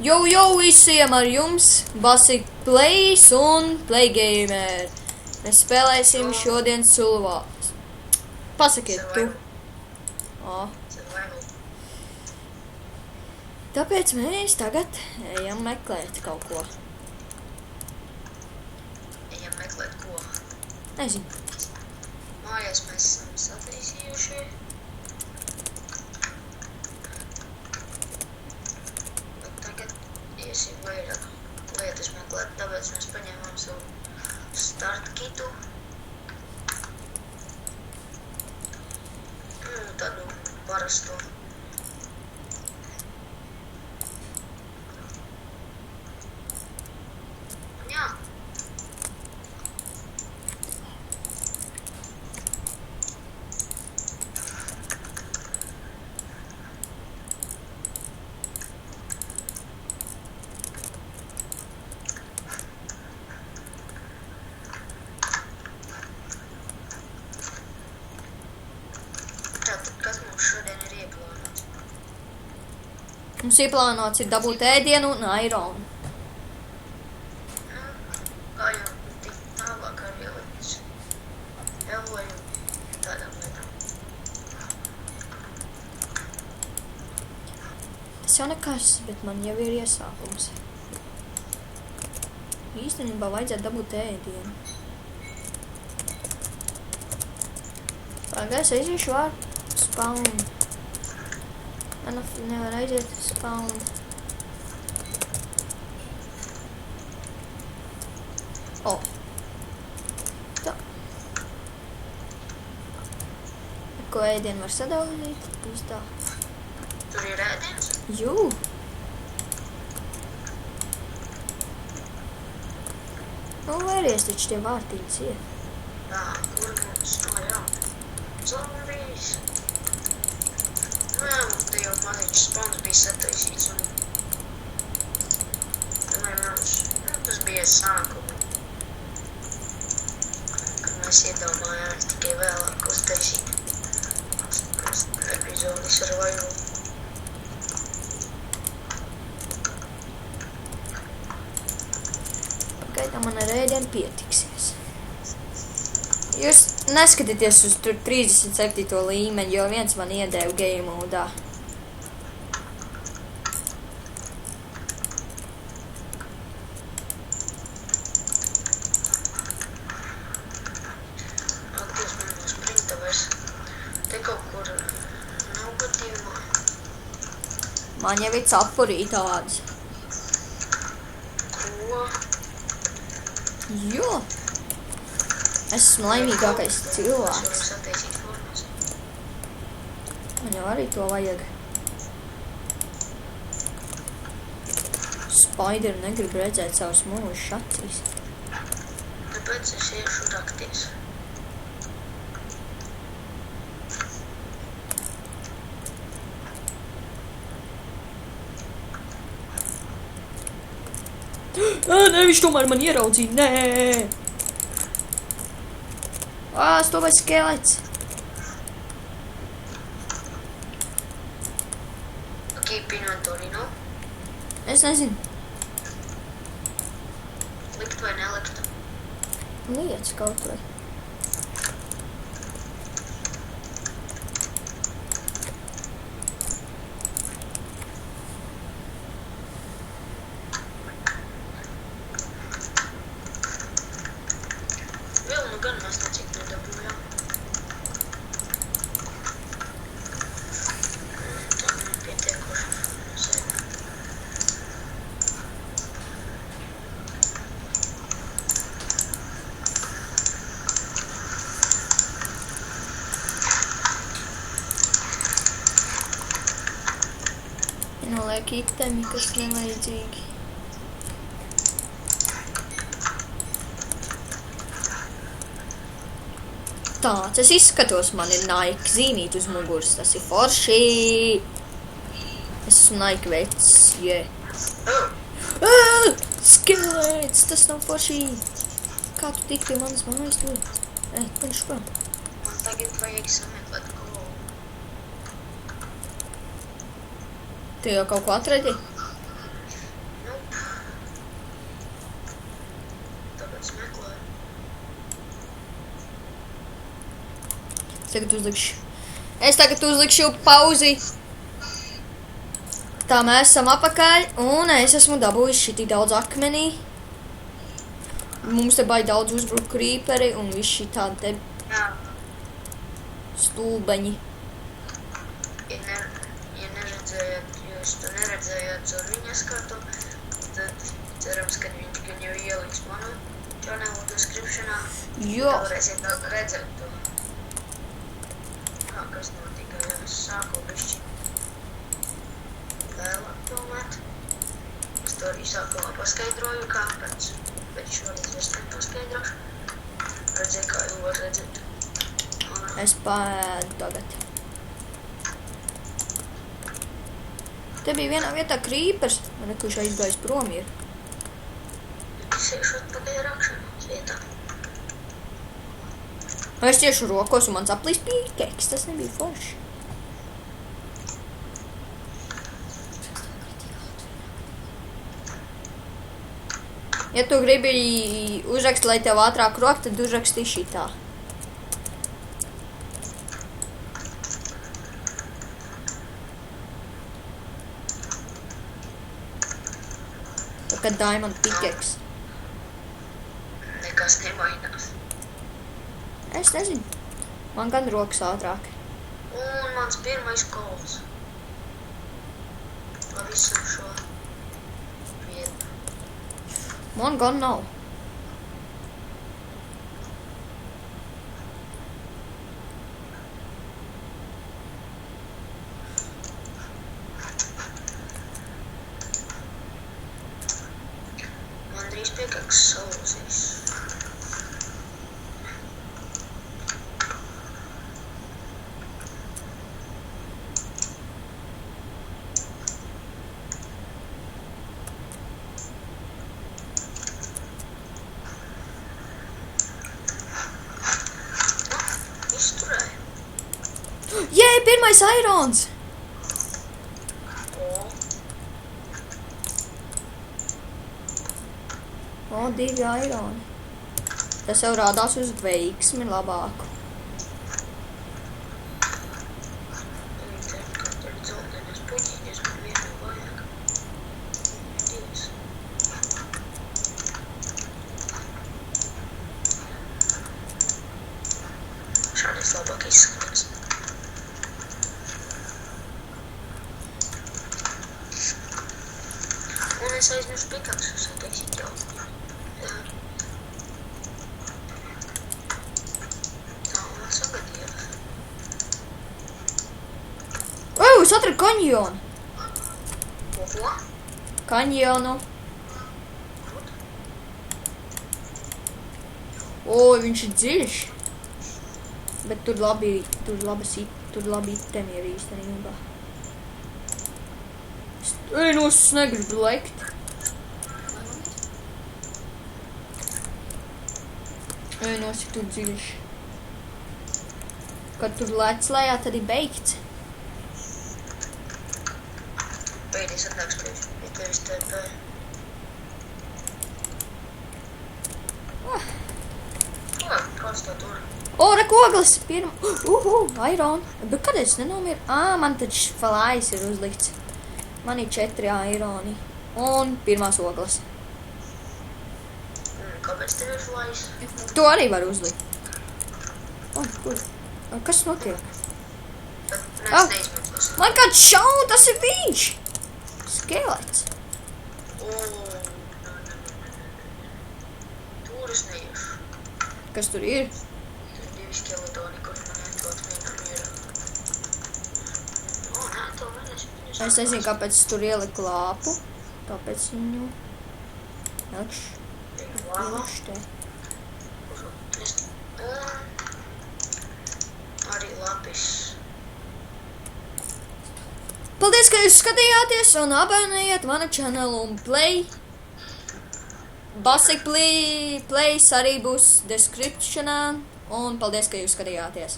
Jau visiem ar jums Basic Plays un Playgamer. Mēs spēlēsim šodien Sulvāts. Pasakiet tu. Tāpēc mēs tagad ejam meklēt kaut ko. Ejam meklēt ko? Nezinu. Mājās mēs esam sataisījuši. Bet tagad iesim vairāk lietas meklēt, tāpēc mēs paņēmām savu start kitu. Tādu parastu. Jā. Kas mums šodien ir ieplānots? Mums ieplānots ir dabūt ēdienu un aironu. Kā jau tik tālāk ar eloju tādām lietām. Tas jau nekas, bet man jau ir iesākums. Īstenībā vajadzētu dabūt ēdienu. Pagaies, aiziešu vārdu. Spawn. Man nevar aiziet spawn. O. Tā. Ko ēdienu var sadalīt? Uz tā. Tur ir ēdiens? Jū. Nu, vēries taču tie vārtīņas iet. Tā, kur mums? Jā. Zombijs. Jā, mums te jau maziņš spawns bija sataisīts un... tas bija sākuma. Kad mēs iedomājāmies tikai vēlāk uztaisīt epizodis ar vaigu. Pagaidām man ar ēdienu pietiksies. Jūs neskatieties uz tur 37. līmeņu, jo viens man iedēva game modā. Akties man no sprinta vairs. Te kaut kur nav gadījumā. Man jau ir cepurī tādas. Ko? Jo. Es esmu laimīgākais Mēs cilvēks. varam sataisīt formas. Man jau arī to vajag. Spider negrib redzēt savus mūžus acīs. Tāpēc es iešu rakties. Nē, viņš tomēr man ieraudzīja, nē! Stopē skelets! Keep inventory, no? Es nezinu. Likt vai nelikt? Liec kaut vai. Vēl nu gan mēs necik nedabūjām. Tā nepietiekoši sēd. Noliek itemi, kas nevajadzīgi. Tāds es izskatos, man ir Nike zīmīt uz muguras, tas ir forši. Es esmu Nike vecs, Skelets, tas nav forši. Kā tu tik pie manas mājas tur? Paņš prom. Man tagad vajag sameklēt ko. Tu jau kaut ko atradi? Es tagad uzlikšu pauzi. Tā mēs esam apakaļ, un es esmu dabūjis šitī daudz akmenī. Mums te baigi daudz uzbruk krīperi, un viss šī tāda te Jā. stulbeņi. Ja neredzējāt, jūs to neredzējāt caur viņa skatu, tad cerams, ka viņš gan jau ieliks manu channelu descriptionā. Jo. Tā varēsiet redzēt to. Kā kas notika, ja es sāku bišķi vēlāk tomēt. Es to arī sākumā paskaidroju, kāpēc, bet šoreiz vairs nepaskaidrošu. Redzēju, kā jau var redzēt. Es pēdu tagad. Te bija vienā vietā krīpers, man kurš aizgājis prom ir. Es iešu atpakaļ rakšanas vietā. Es tiešu rokos, un mans aplīs pīkeks, tas nebija forši. Ja tu gribi uzrakst, lai tev ātrāk rok, tad uzraksti šitā. Tā kā diamond pickaxe. Nekas nemainās. Es nezinu. Man gan rokas ātrāk. Un mans pirmais kols. Pa visu šo vietu. Man gan nav. Man drīz piekaks sausīs. Jē, pirmais irons! O, 2 ironi. Tas jau rādās uz veiksmi labāku. Šādas labāk izskatās. Un es aizmirstu pikaksus sataisīt jau. Tā man sagadījās. Es atradu kanjonu! Ko? Kanjonu. Viņš ir dziļš. Bet tur labi itemi ir īstenībā. Es negribu lekt. Cik tur dziļš. Kad tur lec lejā, tad ir beigts. Beidīs atnāks pie tevis TP. Kāds to tur? Rekoglis! Iron. Bet kad es nenomiru? Man taču flājs ir uzlikts. Man ir 4 ironi. Un pirmās ogles. Kāpēc tev ir flājs? To arī var uzlikt. Kur? Kas notiek? Es neizmantos. Man kāds šau, tas ir viņš! Skelets. Tur es neiešu. Kas tur ir? Tur ir 2 skeletoni, kur man iekot vienam ir. Nē, to varēs. Es nezinu, kāpēc tur ieliku lāpu. Kāpēc viņu ielišu te. Arī lapis. Paldies, ka jūs skatījāties un abonējiet manu channelu un Basic Plays arī būs descriptionā un paldies, ka jūs skatījāties.